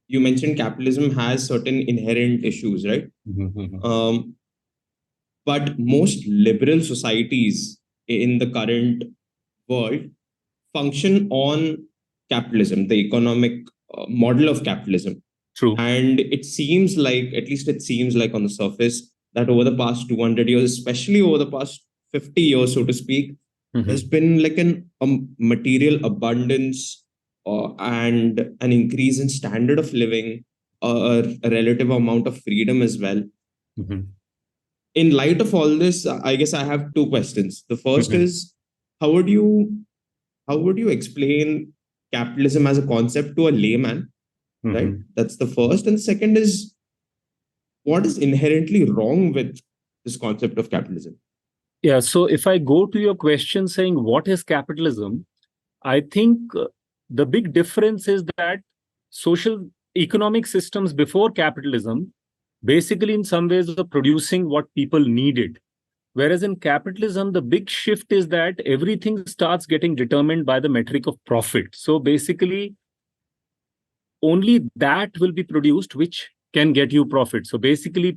you mentioned capitalism has certain inherent issues, right? Um, but most liberal societies in the current world function on capitalism, the economic model of capitalism. True. And it seems like, at least it seems like on the surface, that over the past 200 years, especially over the past 50 years, so to speak, there's been like a material abundance and an increase in standard of living, a relative amount of freedom as well. In light of all this, I guess I have two questions. The first is, how would you how would you explain capitalism as a concept to a layman? Right? That's the first. And the second is, what is inherently wrong with this concept of capitalism? Yeah, so if I go to your question saying what is capitalism, I think the big difference is that social economic systems before capitalism basically in some ways were producing what people needed. Whereas in capitalism, the big shift is that everything starts getting determined by the metric of profit. So basically, only that will be produced which can get you profit. So basically,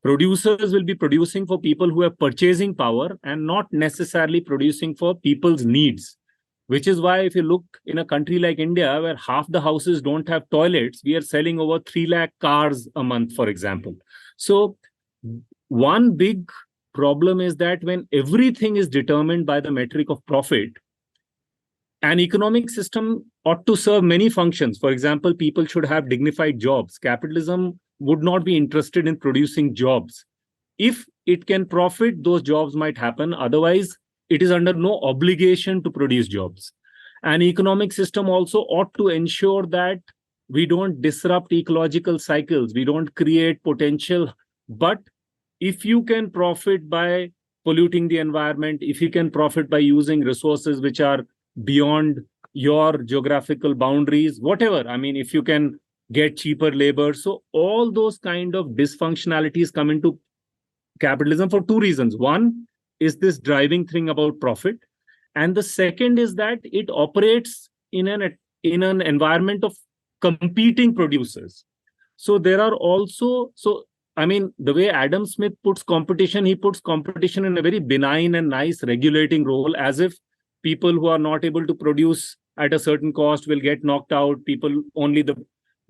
producers will be producing for people who have purchasing power and not necessarily producing for people's needs. Which is why if you look in a country like India, where half the houses don't have toilets, we are selling over 3 lakh cars a month, for example. So one big problem is that when everything is determined by the metric of profit, an economic system ought to serve many functions. For example, people should have dignified jobs. Capitalism would not be interested in producing jobs. If it can profit, those jobs might happen. Otherwise, it is under no obligation to produce jobs. An economic system also ought to ensure that we don't disrupt ecological cycles, we don't create potential. But if you can profit by polluting the environment, if you can profit by using resources which are beyond your geographical boundaries, whatever, I mean, if you can get cheaper labor, so all those kind of dysfunctionalities come into capitalism for two reasons. One is this driving thing about profit, and the second is that it operates in an environment of competing producers. So there are also, so I mean, the way Adam Smith puts competition, he puts competition in a very benign and nice regulating role, as if people who are not able to produce at a certain cost will get knocked out. People only the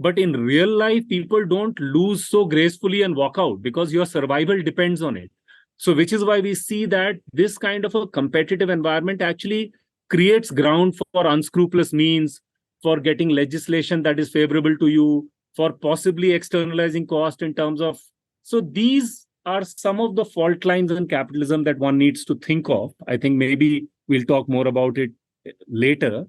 But in real life, people don't lose so gracefully and walk out because your survival depends on it. So, which is why we see that this kind of a competitive environment actually creates ground for unscrupulous means, for getting legislation that is favorable to you, for possibly externalizing cost in terms of. So, these are some of the fault lines in capitalism that one needs to think of. I think maybe we'll talk more about it later.